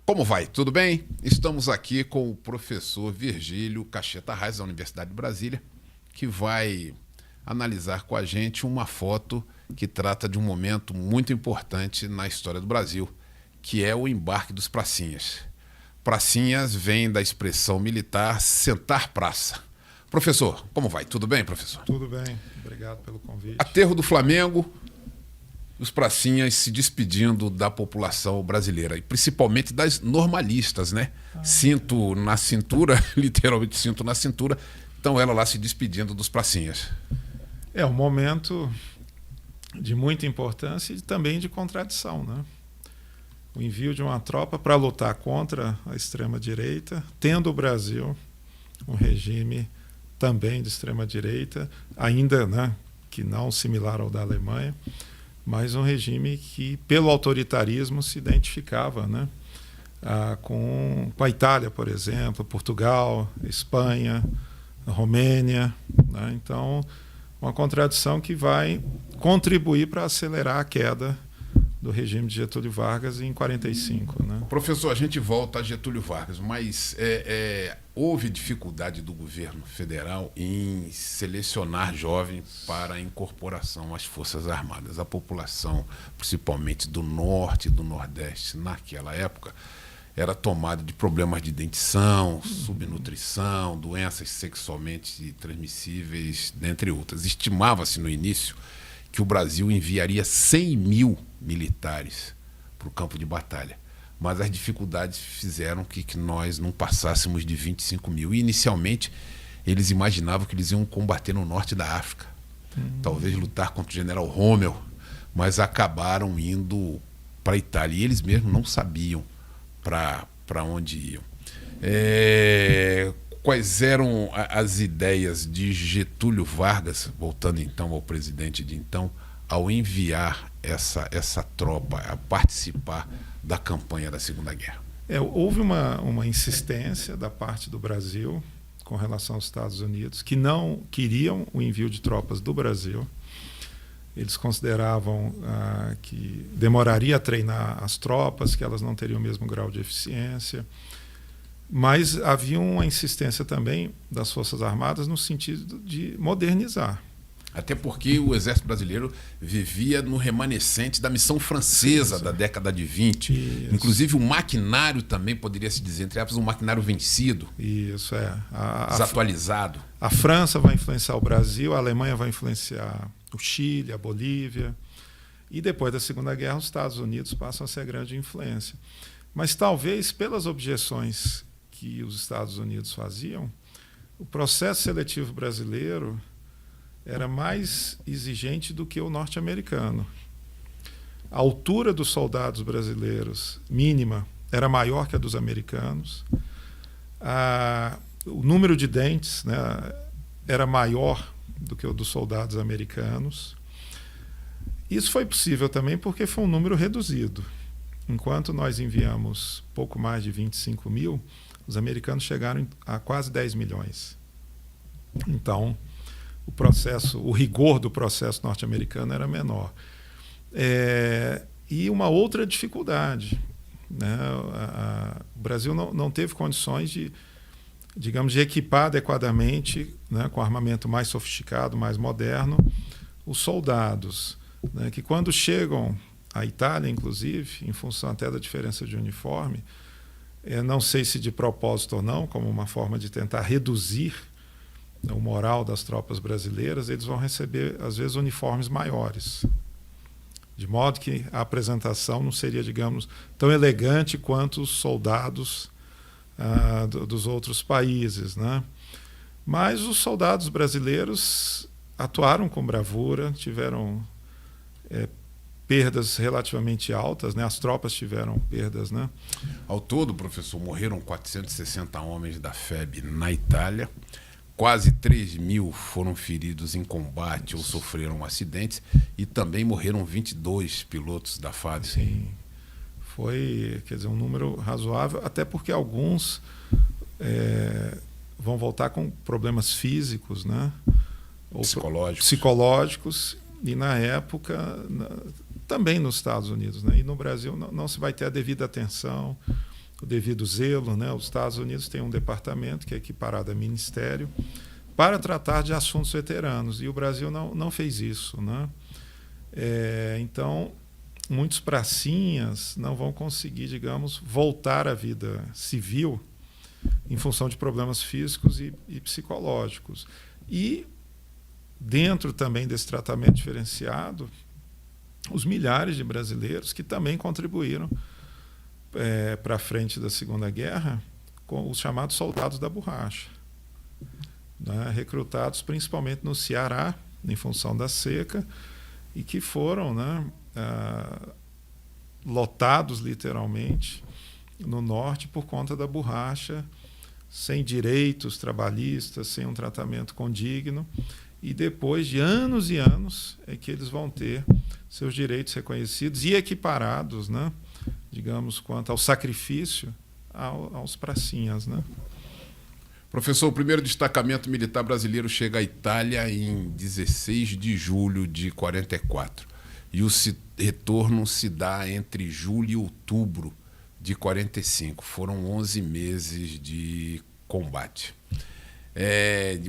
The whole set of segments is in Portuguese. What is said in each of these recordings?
Como vai? Tudo bem? Estamos aqui com o professor Virgílio Cacheta Reis, da Universidade de Brasília, que vai analisar com a gente uma foto que trata de um momento muito importante na história do Brasil, que é o embarque dos pracinhas. Pracinhas vem da expressão militar sentar praça. Professor, como vai? Tudo bem, professor? Tudo bem, obrigado pelo convite. Aterro do Flamengo, os pracinhas se despedindo da população brasileira, e principalmente das normalistas, né? Cinto na cintura, literalmente cinto na cintura, então ela lá se despedindo dos pracinhas. É um momento de muita importância e também de contradição, né? O envio de uma tropa para lutar contra a extrema-direita, tendo o Brasil um regime também de extrema-direita, ainda, né, que não similar ao da Alemanha, mas um regime que, pelo autoritarismo, se identificava, né, com a Itália, por exemplo, Portugal, Espanha, Romênia, né? Então, uma contradição que vai contribuir para acelerar a queda do regime de Getúlio Vargas em 1945. Né? Professor, a gente volta a Getúlio Vargas, mas houve dificuldade do governo federal em selecionar jovens para a incorporação às Forças Armadas. A população, principalmente do Norte e do Nordeste, naquela época, era tomada de problemas de dentição, subnutrição, doenças sexualmente transmissíveis, dentre outras. Estimava-se no início que o Brasil enviaria 100 mil militares para o campo de batalha. Mas as dificuldades fizeram que nós não passássemos de 25 mil. E, inicialmente, eles imaginavam que eles iam combater no norte da África. Talvez lutar contra o general Rommel, mas acabaram indo para a Itália. E eles mesmos não sabiam para onde iam. Quais eram as ideias de Getúlio Vargas, voltando então ao presidente de então, ao enviar essa tropa a participar da campanha da Segunda Guerra? Houve uma insistência da parte do Brasil com relação aos Estados Unidos, que não queriam o envio de tropas do Brasil. Eles consideravam que demoraria a treinar as tropas, que elas não teriam o mesmo grau de eficiência. Mas havia uma insistência também das Forças Armadas no sentido de modernizar. Até porque o Exército Brasileiro vivia no remanescente da missão francesa da década de 20. Isso. Inclusive o maquinário também, poderia se dizer, entre aspas, um maquinário vencido. Isso, desatualizado. A França vai influenciar o Brasil, a Alemanha vai influenciar o Chile, a Bolívia. E depois da Segunda Guerra, os Estados Unidos passam a ser a grande influência. Mas talvez pelas objeções que os Estados Unidos faziam, o processo seletivo brasileiro era mais exigente do que o norte-americano. A altura dos soldados brasileiros, mínima, era maior que a dos americanos. O número de dentes, né, era maior do que o dos soldados americanos. Isso foi possível também porque foi um número reduzido. Enquanto nós enviamos pouco mais de 25 mil, os americanos chegaram a quase 10 milhões. Então, o rigor do processo norte-americano era menor. E uma outra dificuldade, né? O Brasil não teve condições de equipar adequadamente, né, com armamento mais sofisticado, mais moderno, os soldados, né, que quando chegam à Itália, inclusive, em função até da diferença de uniforme, não sei se de propósito ou não, como uma forma de tentar reduzir o moral das tropas brasileiras, eles vão receber, às vezes, uniformes maiores. De modo que a apresentação não seria, digamos, tão elegante quanto os soldados dos outros países, né? Mas os soldados brasileiros atuaram com bravura, tiveram perdas relativamente altas, né? As tropas tiveram perdas, né? Ao todo, professor, morreram 460 homens da FEB na Itália, quase 3.000 foram feridos em combate ou sofreram acidentes e também morreram 22 pilotos da FAB. Sim, foi, quer dizer, um número razoável, até porque alguns vão voltar com problemas físicos, né? Ou psicológicos, e na época também nos Estados Unidos, né? E no Brasil não se vai ter a devida atenção, o devido zelo, né? Os Estados Unidos têm um departamento que é equiparado a ministério para tratar de assuntos veteranos, e o Brasil não fez isso, né? Então, muitos pracinhas não vão conseguir, digamos, voltar à vida civil em função de problemas físicos e psicológicos. E, dentro também desse tratamento diferenciado, os milhares de brasileiros que também contribuíram para a frente da Segunda Guerra com os chamados soldados da borracha, né? Recrutados principalmente no Ceará, em função da seca, e que foram, né, lotados literalmente no norte por conta da borracha, sem direitos trabalhistas, sem um tratamento condigno, e depois de anos e anos é que eles vão ter seus direitos reconhecidos e equiparados, né, digamos, quanto ao sacrifício aos pracinhas, né? Professor, o primeiro destacamento militar brasileiro chega à Itália em 16 de julho de 44. E o retorno se dá entre julho e outubro de 45. Foram 11 meses de combate.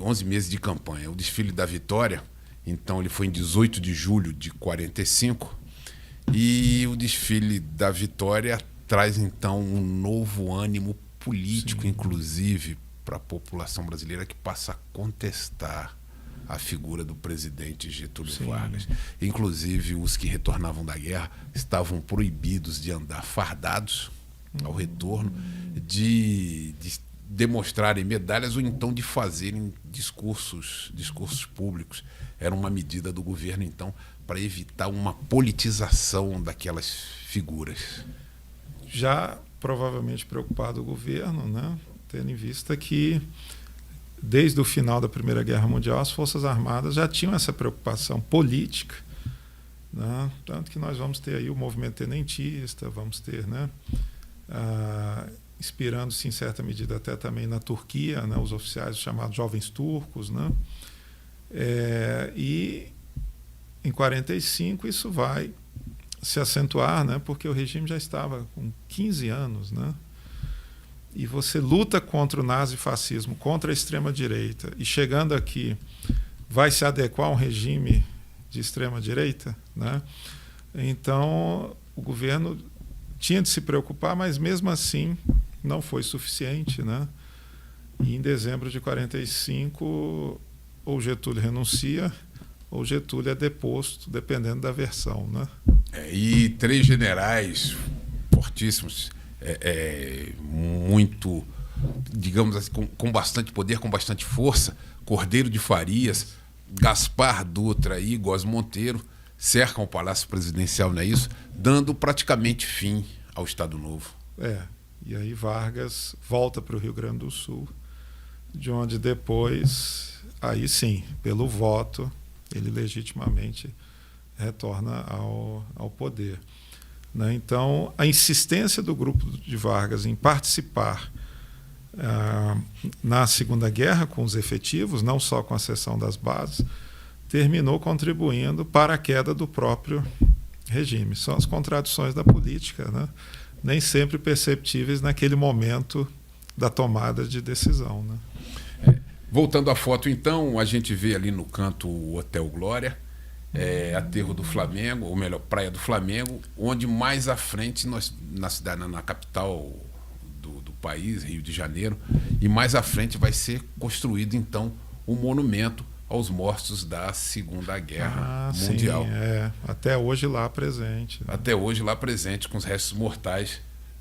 11 meses de campanha. O desfile da Vitória, então, ele foi em 18 de julho de 45. E o desfile da Vitória traz, então, um novo ânimo político, sim, inclusive, para a população brasileira, que passa a contestar a figura do presidente Getúlio, sim, Vargas. Inclusive, os que retornavam da guerra estavam proibidos de andar fardados ao retorno, de demonstrarem medalhas ou então de fazerem discursos públicos. Era uma medida do governo, então, para evitar uma politização daquelas figuras. Já provavelmente preocupado o governo, né? Tendo em vista que, desde o final da Primeira Guerra Mundial, as Forças Armadas já tinham essa preocupação política, né? Tanto que nós vamos ter aí o movimento tenentista, vamos ter, né, inspirando-se em certa medida até também na Turquia, né, os oficiais chamados jovens turcos, né? E em 45 isso vai se acentuar, né, porque o regime já estava com 15 anos, né? E você luta contra o nazifascismo, contra a extrema-direita, e chegando aqui vai se adequar a um regime de extrema-direita, né? Então, o governo tinha de se preocupar, mas mesmo assim não foi suficiente, né? E em dezembro de 45, ou Getúlio renuncia, ou Getúlio é deposto, dependendo da versão, né? E 3 generais fortíssimos, muito, digamos assim, com bastante poder, com bastante força, Cordeiro de Farias, Gaspar Dutra e Góes Monteiro, cercam o Palácio Presidencial, não é isso? Dando praticamente fim ao Estado Novo. E aí Vargas volta para o Rio Grande do Sul, de onde depois, aí sim, pelo voto, ele legitimamente retorna ao poder, né? Então, a insistência do grupo de Vargas em participar na Segunda Guerra com os efetivos, não só com a cessão das bases, terminou contribuindo para a queda do próprio regime. São as contradições da política, né? Nem sempre perceptíveis naquele momento da tomada de decisão, né? Voltando à foto, então, a gente vê ali no canto o Hotel Glória, aterro do Flamengo, ou melhor, Praia do Flamengo, onde mais à frente, na cidade, na capital do país, Rio de Janeiro, e mais à frente vai ser construído, então, um monumento aos mortos da Segunda Guerra Mundial. Sim, até hoje lá presente. Né? Até hoje lá presente, com os restos mortais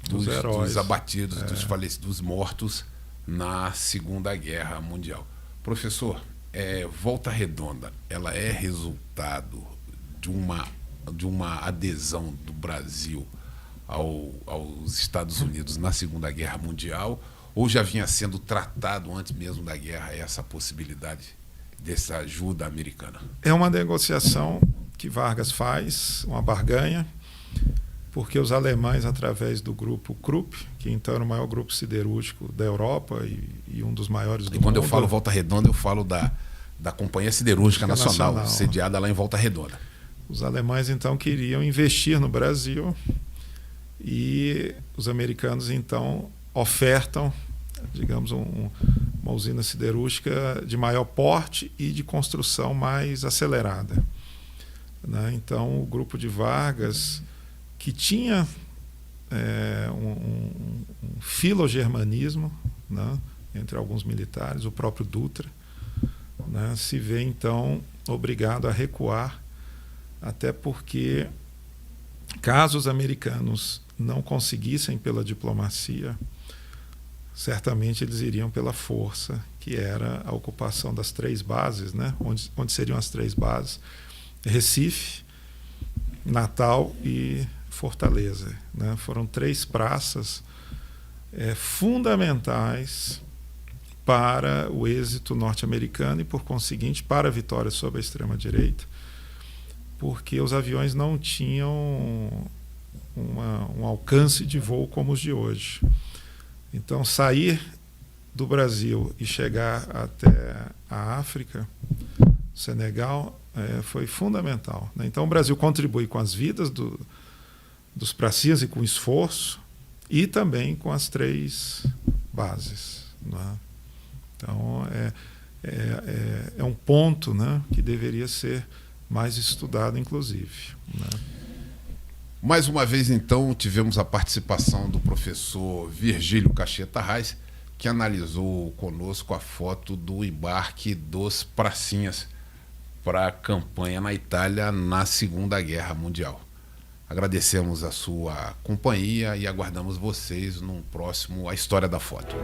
dos abatidos, dos falecidos, dos mortos na Segunda Guerra Mundial. Professor, Volta Redonda, ela é resultado de uma de uma adesão do Brasil aos Estados Unidos na Segunda Guerra Mundial, ou já vinha sendo tratado antes mesmo da guerra essa possibilidade dessa ajuda americana? É uma negociação que Vargas faz, uma barganha, porque os alemães, através do grupo Krupp, que então era o maior grupo siderúrgico da Europa e um dos maiores do mundo. E quando eu falo Volta Redonda, eu falo da Companhia Siderúrgica Nacional, sediada lá em Volta Redonda. Os alemães, então, queriam investir no Brasil e os americanos, então, ofertam, digamos, uma usina siderúrgica de maior porte e de construção mais acelerada. Né? Então, o grupo de Vargas, que tinha um filogermanismo, né, entre alguns militares, o próprio Dutra, né, se vê, então, obrigado a recuar, até porque, caso os americanos não conseguissem pela diplomacia, certamente eles iriam pela força, que era a ocupação das 3 bases, né? Onde seriam as 3 bases: Recife, Natal e Fortaleza. Né? Foram 3 praças fundamentais para o êxito norte-americano e, por conseguinte, para a vitória sobre a extrema-direita, porque os aviões não tinham um alcance de voo como os de hoje. Então, sair do Brasil e chegar até a África, Senegal, foi fundamental. Né? Então, o Brasil contribui com as vidas dos pracinhas e com esforço, e também com as 3 bases. Né? Então, é um ponto, né, que deveria ser mais estudado, inclusive. Né? Mais uma vez, então, tivemos a participação do professor Virgílio Cacheta Reis, que analisou conosco a foto do embarque dos pracinhas para a campanha na Itália na Segunda Guerra Mundial. Agradecemos a sua companhia e aguardamos vocês num próximo A História da Foto.